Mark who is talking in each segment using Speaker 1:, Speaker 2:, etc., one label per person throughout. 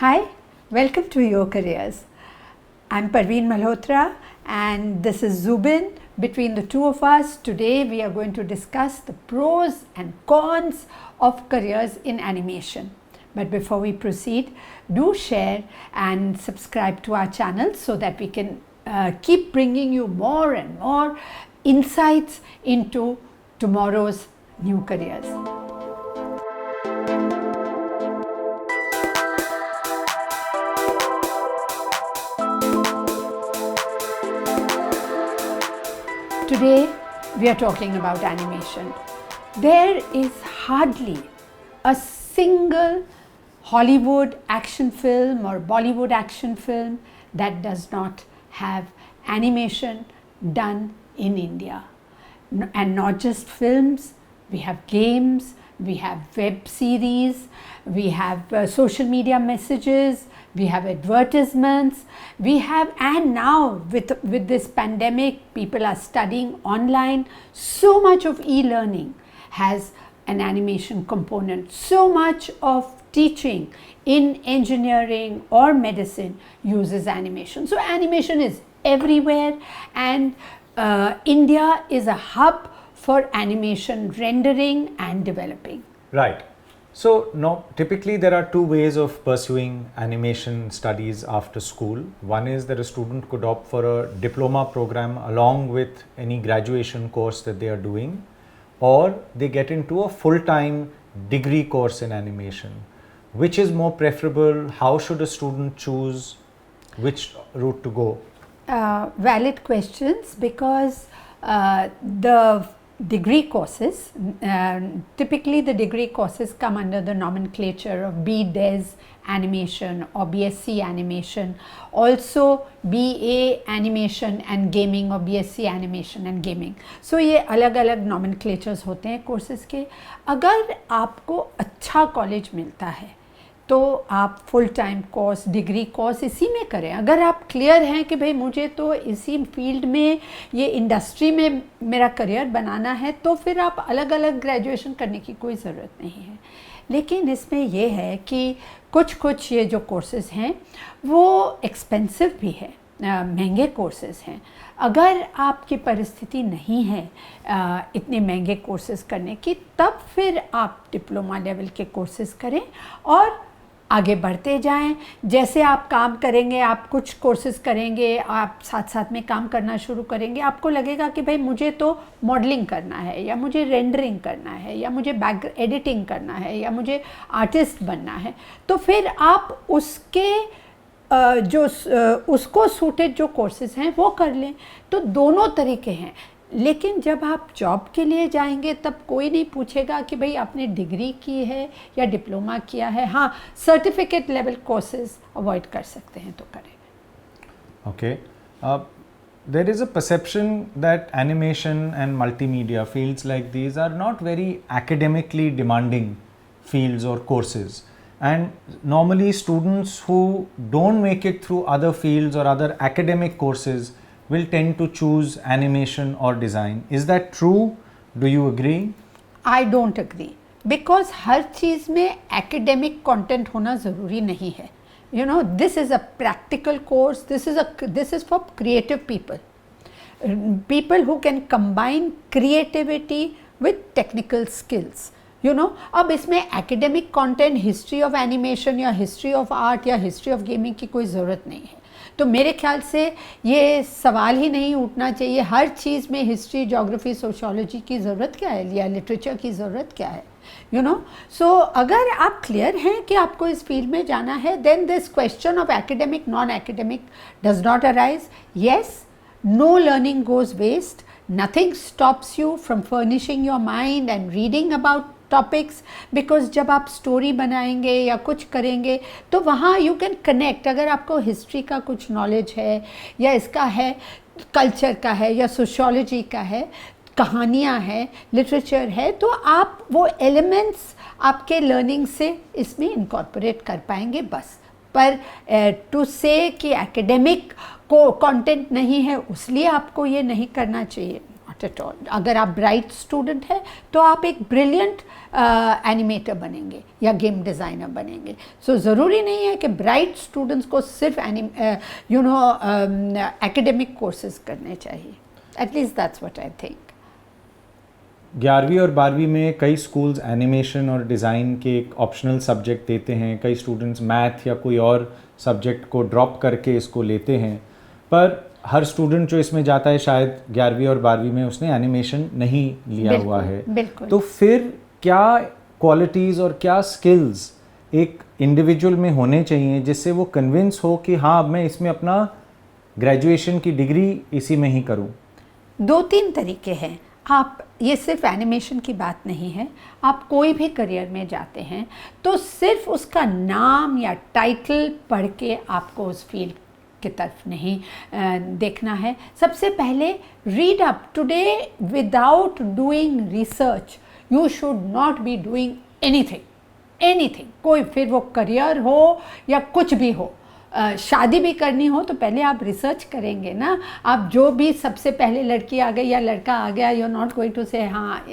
Speaker 1: Hi, welcome to Your Careers. I'm Parveen Malhotra and this is Zubin. Between the two of us, today we are going to discuss the pros and cons of careers in animation. But before we proceed, do share and subscribe to our channel so that we can keep bringing you more and more insights into tomorrow's new careers. Today we are talking about animation. There is hardly a single Hollywood action film or Bollywood action film that does not have animation done in India. And not just films, we have games, we have web series, we have social media messages, we have advertisements, we have, and now with this pandemic, people are studying online. So much of e-learning has an animation component. So much of teaching in engineering or medicine uses animation. So animation is everywhere, and India is a hub for animation rendering and developing.
Speaker 2: Right. So now typically there are two ways of pursuing animation studies after school. One is that a student could opt for a diploma program along with any graduation course that they are doing, or they get into a full-time degree course in animation. Which is more preferable? How should a student choose which route to go?
Speaker 1: Valid questions, because the degree courses, typically the degree courses come under the nomenclature of BDes animation or BSc animation, also BA animation and gaming or BSc animation and gaming. So ये अलग अलग nomenclatures होते हैं courses के. अगर आपको अच्छा college मिलता है तो आप full time course, degree course इसी में करें. अगर आप क्लियर हैं कि भाई मुझे तो इसी फील्ड में, ये इंडस्ट्री में मेरा करियर बनाना है, तो फिर आप अलग अलग ग्रेजुएशन करने की कोई ज़रूरत नहीं है. लेकिन इसमें ये है कि कुछ ये जो कोर्सेज हैं वो एक्सपेंसिव भी है, महंगे कोर्सेज हैं. अगर आपकी परिस्थिति नहीं है इतने महंगे कोर्सेज करने की, तब फिर आप डिप्लोमा लेवल के कोर्सेज करें और आगे बढ़ते जाएं. जैसे आप काम करेंगे, आप कुछ कोर्सेज करेंगे, आप साथ साथ में काम करना शुरू करेंगे, आपको लगेगा कि भाई मुझे तो मॉडलिंग करना है, या मुझे रेंडरिंग करना है, या मुझे बैक एडिटिंग करना है, या मुझे आर्टिस्ट बनना है, तो फिर आप उसके उसको सूटेड जो कोर्सेज हैं वो कर लें. तो दोनों तरीके हैं. लेकिन जब आप जॉब के लिए जाएंगे तब कोई नहीं पूछेगा कि भाई आपने डिग्री की है या डिप्लोमा किया है. हाँ, सर्टिफिकेट लेवल कोर्सेज अवॉइड कर सकते हैं तो करें.
Speaker 2: Okay. There is a perception that animation and multimedia fields like these are not very academically demanding fields or courses. And normally students who don't make it through other fields or other academic courses will tend to choose animation or design. Is that true? Do you agree?
Speaker 1: I don't agree. Because हर चीज़ में academic content होना ज़रूरी नहीं है. You know, this is a practical course. This is for creative people. People who can combine creativity with technical skills. You know, अब इसमें academic content, history of animation या history of art या history of gaming की कोई ज़रूरत नहीं है. तो मेरे ख्याल से ये सवाल ही नहीं उठना चाहिए. हर चीज़ में हिस्ट्री, ज्योग्राफी, सोशियोलॉजी की ज़रूरत क्या है, या लिटरेचर की ज़रूरत क्या है. यू नो, सो अगर आप क्लियर हैं कि आपको इस फील्ड में जाना है, then this question of academic non academic does not arise. Yes, no learning goes waste. Nothing stops you from furnishing your mind and reading about topics, because जब आप स्टोरी बनाएंगे या कुछ करेंगे तो वहाँ यू कैन कनेक्ट. अगर आपको हिस्ट्री का कुछ नॉलेज है, या इसका है, कल्चर का है, या सोशियोलॉजी का है, कहानियाँ हैं, लिटरेचर है, तो आप वो एलिमेंट्स आपके लर्निंग से इसमें इनकॉर्पोरेट कर पाएंगे बस. पर टू से कि एकेडमिक को कंटेंट नहीं है इसलिए आपको ये नहीं करना चाहिए, नॉट नॉट एट ऑल। अगर आप ब्राइट स्टूडेंट हैं तो आप एक ब्रिलियंट एनिमेटर बनेंगे या गेम डिज़ाइनर बनेंगे। सो ज़रूरी नहीं है कि ब्राइट स्टूडेंट्स को सिर्फ एकेडमिक कोर्सेज करने चाहिए। At least that's what I think.
Speaker 2: 11वीं और 12वीं में कई स्कूल्स एनिमेशन और डिज़ाइन के एक ऑप्शनल सब्जेक्ट देते हैं, कई स्टूडेंट्स मैथ या कोई और सब्जेक्ट को ड्रॉप करके इसको लेते हैं, पर हर स्टूडेंट जो इसमें जाता है शायद 11वीं और 12वीं में उसने एनिमेशन नहीं लिया हुआ है।
Speaker 1: बिल्कुल।
Speaker 2: तो फिर क्या क्वालिटीज़ और क्या स्किल्स एक इंडिविजुअल में होने चाहिए जिससे वो कन्विंस हो कि हाँ अब मैं इसमें अपना ग्रेजुएशन की डिग्री इसी में ही करूँ?
Speaker 1: 2-3 तरीके हैं। आप, ये सिर्फ एनिमेशन की बात नहीं है, आप कोई भी करियर में जाते हैं तो सिर्फ उसका नाम या टाइटल पढ़ के आपको उस फील्ड की तरफ नहीं देखना है। सबसे पहले read up. Today without doing research you should not be doing anything. कोई, फिर वो करियर हो या कुछ भी हो, शादी भी करनी हो तो पहले आप रिसर्च करेंगे ना। आप जो भी सबसे पहले लड़की आ गई या लड़का आ गया, you are not going to say हाँ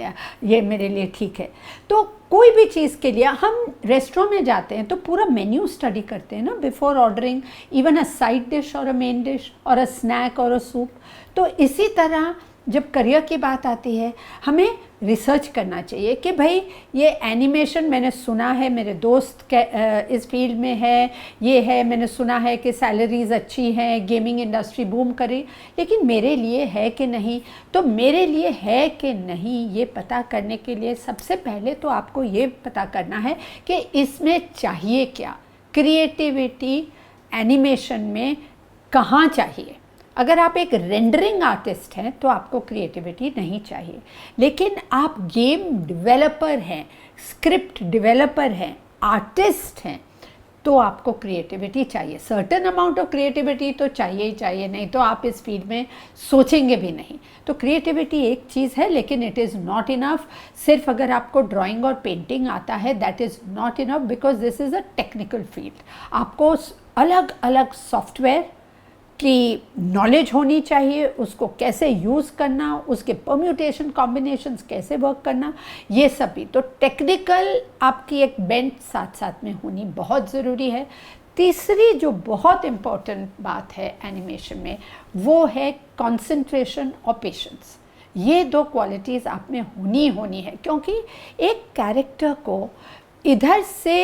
Speaker 1: ये मेरे लिए ठीक है। तो कोई भी चीज़ के लिए हम रेस्टोरेंट में जाते हैं तो पूरा मेन्यू स्टडी करते हैं ना बिफोर ऑर्डरिंग इवन अ साइड डिश और अ मेन डिश और अ स्नैक और अ सूप। तो इसी तरह जब करियर की बात आती है हमें रिसर्च करना चाहिए कि भाई ये एनिमेशन मैंने सुना है, मेरे दोस्त के इस फील्ड में है, ये है, मैंने सुना है कि सैलरीज अच्छी हैं, गेमिंग इंडस्ट्री बूम करे, लेकिन मेरे लिए है कि नहीं। तो मेरे लिए है कि नहीं ये पता करने के लिए सबसे पहले तो आपको ये पता करना है कि इसमें चाहिए क्या। क्रिएटिविटी एनिमेशन में कहाँ चाहिए। अगर आप एक रेंडरिंग आर्टिस्ट हैं तो आपको क्रिएटिविटी नहीं चाहिए, लेकिन आप गेम डेवलपर हैं, स्क्रिप्ट डेवलपर हैं, आर्टिस्ट हैं, तो आपको क्रिएटिविटी चाहिए। सर्टेन अमाउंट ऑफ क्रिएटिविटी तो चाहिए ही चाहिए, नहीं तो आप इस फील्ड में सोचेंगे भी नहीं। तो क्रिएटिविटी एक चीज़ है, लेकिन इट इज़ नॉट इनफ। सिर्फ अगर आपको ड्राइंग और पेंटिंग आता है that is not enough, because this is a technical field. आपको अलग अलग सॉफ्टवेयर की नॉलेज होनी चाहिए, उसको कैसे यूज़ करना, उसके परम्यूटेशन कॉम्बिनेशंस कैसे वर्क करना, ये सब भी। तो टेक्निकल आपकी एक बेंच साथ साथ में होनी बहुत ज़रूरी है। तीसरी जो बहुत इम्पॉर्टेंट बात है एनिमेशन में वो है कंसंट्रेशन और पेशेंस। ये 2 क्वालिटीज़ आप में होनी है, क्योंकि एक कैरेक्टर को इधर से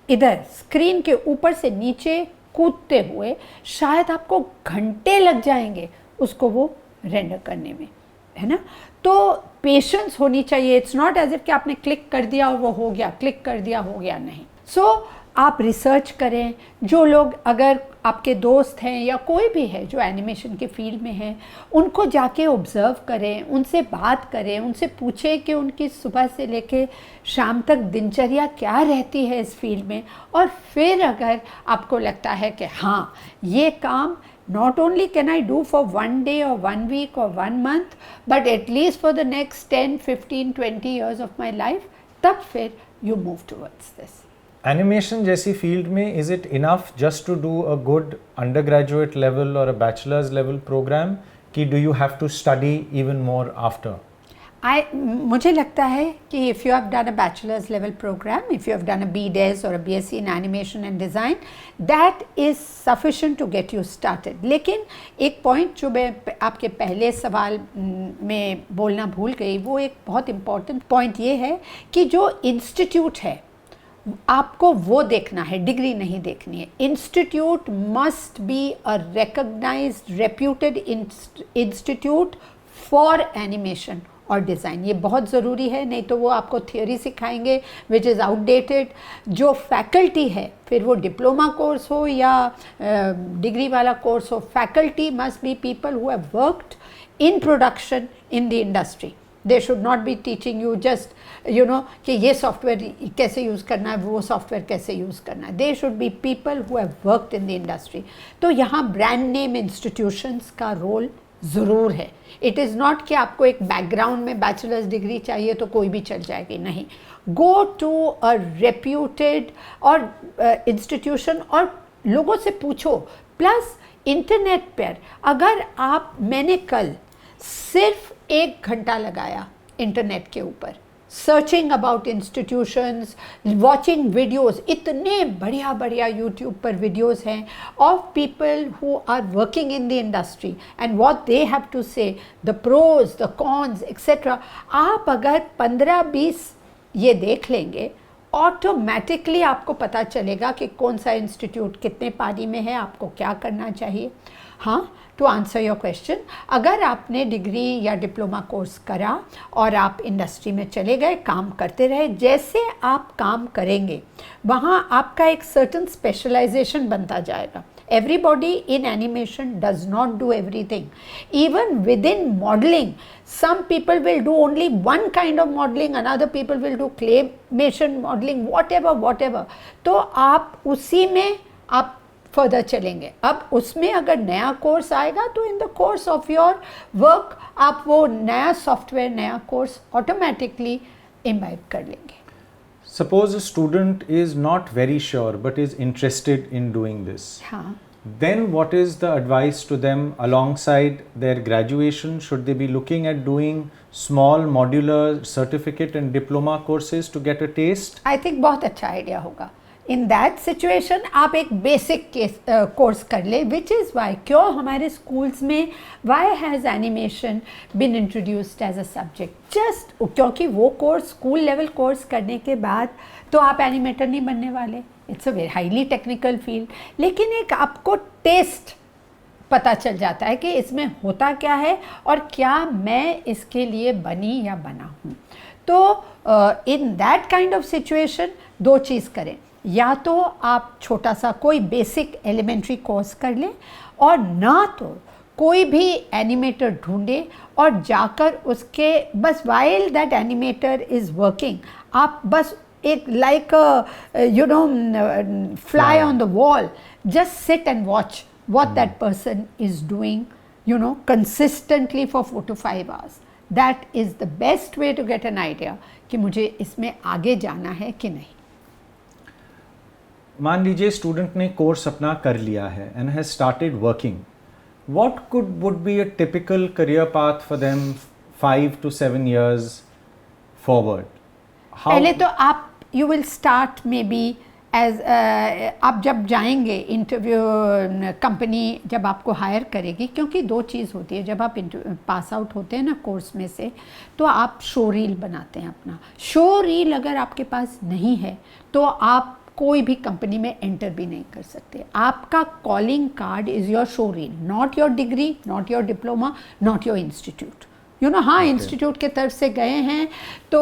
Speaker 1: इधर स्क्रीन के ऊपर से नीचे कूदते हुए शायद आपको घंटे लग जाएंगे उसको वो रेंडर करने में, है ना। तो पेशेंस होनी चाहिए। इट्स नॉट एज इफ कि आपने क्लिक कर दिया और वो हो गया, क्लिक कर दिया हो गया, नहीं। सो आप रिसर्च करें। जो लोग, अगर आपके दोस्त हैं या कोई भी है जो एनिमेशन के फील्ड में है, उनको जाके ऑब्ज़र्व करें, उनसे बात करें, उनसे पूछें कि उनकी सुबह से लेके शाम तक दिनचर्या क्या रहती है इस फील्ड में। और फिर अगर आपको लगता है कि हाँ ये काम not only can I do for 1 day or 1 week or 1 month, but at least for the next 10, 15, 20 years of my life, तब फिर you move towards this.
Speaker 2: Animation जैसी फील्ड में is it enough just to do a good undergraduate level और a bachelor's level programme, कि do you have to study even more after?
Speaker 1: मुझे लगता है कि if you have done a bachelor's level programme, if you have done a BDes और a BSc in animation and design, that is sufficient to get you started. लेकिन एक point जो मैं आपके पहले सवाल में बोलना भूल गई, वो एक बहुत इम्पॉर्टेंट पॉइंट ये है कि जो इंस्टीट्यूट है आपको वो देखना है, डिग्री नहीं देखनी है। Institute must be a recognised reputed institute for animation और डिज़ाइन। ये बहुत ज़रूरी है, नहीं तो वो आपको थियोरी सिखाएंगे विच इज़ आउटडेटेड। जो फैकल्टी है, फिर वो डिप्लोमा कोर्स हो या डिग्री वाला कोर्स हो, faculty must be people who have worked in production in the industry. They should not be teaching you just, you know, कि ये सॉफ्टवेयर कैसे यूज़ करना है, वो सॉफ्टवेयर कैसे यूज़ करना है। They should be people who have worked in the industry. तो यहाँ ब्रांड नेम इंस्टीट्यूशंस का रोल ज़रूर है। इट इज़ नॉट कि आपको एक बैकग्राउंड में बैचलर्स डिग्री चाहिए तो कोई भी चल जाएगी, नहीं। गो टू अ रेप्यूटेड और इंस्टीट्यूशन और लोगों से पूछो। प्लस इंटरनेट पर अगर आप, मैंने कल सिर्फ 1 घंटा लगाया इंटरनेट के ऊपर, searching about institutions, watching videos, इतने बढ़िया बढ़िया यूट्यूब पर वीडियोस हैं of people who are working in the industry and what they have to say, the pros, the cons etcetera. आप अगर 15-20 ये देख लेंगे, ऑटोमेटिकली आपको पता चलेगा कि कौन सा इंस्टीट्यूट कितने पारी में है, आपको क्या करना चाहिए। हाँ, टू आंसर योर क्वेश्चन, अगर आपने डिग्री या डिप्लोमा कोर्स करा और आप इंडस्ट्री में चले गए, काम करते रहे, जैसे आप काम करेंगे वहाँ आपका एक सर्टन स्पेशलाइजेशन बनता जाएगा। Everybody in animation does not do everything. Even within modeling, some people will do only one kind of modeling, another people will do claymation modeling, whatever. तो आप उसी में आप फर्दर चलेंगे। अब उसमें अगर नया कोर्स आएगा तो in the course of your work आप वो नया सॉफ्टवेयर, नया कोर्स ऑटोमेटिकली इम्बाइब कर लेंगे।
Speaker 2: Suppose a student is not very sure but is interested in doing this.
Speaker 1: हाँ,
Speaker 2: Then what is the advice to them alongside their graduation? Should they be looking at doing small modular certificate and diploma courses to get a taste?
Speaker 1: I think बहुत अच्छा idea होगा। In that situation आप एक basic course कर ले, which is why, क्यों हमारे schools में why has animation been introduced as a subject, just क्योंकि वो कोर्स स्कूल लेवल कोर्स करने के बाद तो आप एनिमेटर नहीं बनने वाले, it's a very highly technical field, लेकिन एक आपको टेस्ट पता चल जाता है कि इसमें होता क्या है और क्या मैं इसके लिए बनी या बना हूँ। तो in that kind of situation 2 चीज़ करें, या तो आप छोटा सा कोई बेसिक एलिमेंट्री कोर्स कर लें, और ना तो कोई भी एनिमेटर ढूंढे और जाकर उसके बस while that animator is working आप बस एक like you know fly on the wall, just sit and watch what that person is doing, you know, consistently for 4 to 5 hours. That is the best way to get an idea कि मुझे इसमें आगे जाना है कि नहीं।
Speaker 2: मान लीजिए स्टूडेंट ने कोर्स अपना कर लिया है and has started working. What would be a typical career path for them 5 to 7 years forward?
Speaker 1: पहले तो आप you will start maybe as आप जब जाएंगे इंटरव्यू, कंपनी जब आपको हायर करेगी, क्योंकि 2 चीज़ होती है, जब आप पास आउट होते हैं ना कोर्स में से, तो आप शो रील बनाते हैं अपना। शो रील अगर आपके पास नहीं है तो आप कोई भी कंपनी में एंटर भी नहीं कर सकते। आपका calling card is your show reel, not your degree, not your diploma, not your institute. You know, हाँ, इंस्टीट्यूट के तरफ से गए हैं तो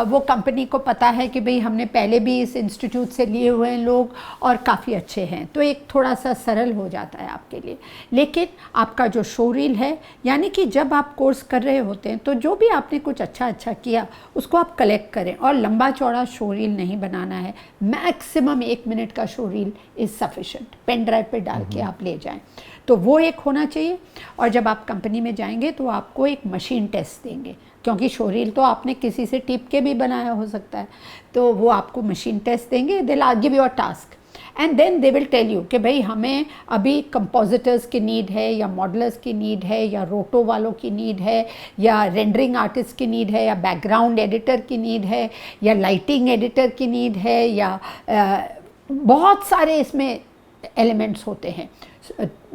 Speaker 1: वो कंपनी को पता है कि भाई हमने पहले भी इस इंस्टीट्यूट से लिए हुए हैं लोग और काफ़ी अच्छे हैं, तो एक थोड़ा सा सरल हो जाता है आपके लिए। लेकिन आपका जो शो रील है, यानी कि जब आप कोर्स कर रहे होते हैं तो जो भी आपने कुछ अच्छा किया उसको आप कलेक्ट करें, और लंबा चौड़ा शो रील नहीं बनाना है। मैक्सिमम 1 मिनट का show reel is sufficient, pen drive पे डाल के आप ले जाएं, तो वो एक होना चाहिए। और जब आप कंपनी में जाएंगे तो आपको एक मशीन टेस्ट देंगे, क्योंकि शो रील तो आपने किसी से टिप के भी बनाया हो सकता है, तो वो आपको मशीन टेस्ट देंगे। They will give your task and then they will tell you कि भाई हमें अभी कंपोजिटर्स की नीड है, या मॉडलर्स की नीड है, या रोटो वालों की नीड है, या रेंडरिंग आर्टिस्ट की नीड है, या बैकग्राउंड एडिटर की नीड है, या लाइटिंग एडिटर की नीड है, या बहुत सारे इसमें एलिमेंट्स होते हैं,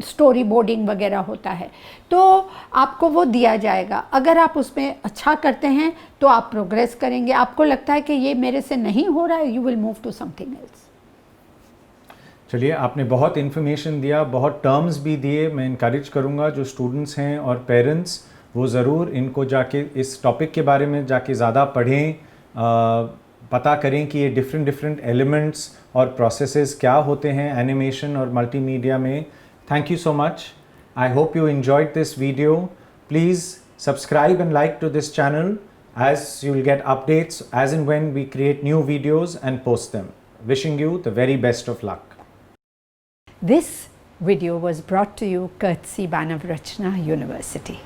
Speaker 1: स्टोरी बोर्डिंग वगैरह होता है, तो आपको वो दिया जाएगा। अगर आप उसमें अच्छा करते हैं तो आप प्रोग्रेस करेंगे, आपको लगता है कि ये मेरे से नहीं हो रहा है, you will move to something else.
Speaker 2: चलिए, आपने बहुत इन्फॉर्मेशन दिया, बहुत टर्म्स भी दिए। मैं इनकरेज करूँगा जो स्टूडेंट्स हैं और पेरेंट्स, वो ज़रूर इनको जाके इस टॉपिक के बारे में जाके ज़्यादा पढ़ें, पता करें कि ये डिफरेंट एलिमेंट्स और प्रोसेसेस क्या होते हैं एनिमेशन और मल्टीमीडिया में। Thank you so much. I hope you enjoyed this video. Please subscribe and like to this channel, as you will get updates as and when we create new videos and post them. Wishing you the very best of luck.
Speaker 1: This video was brought to you courtesy Banav Rachna University.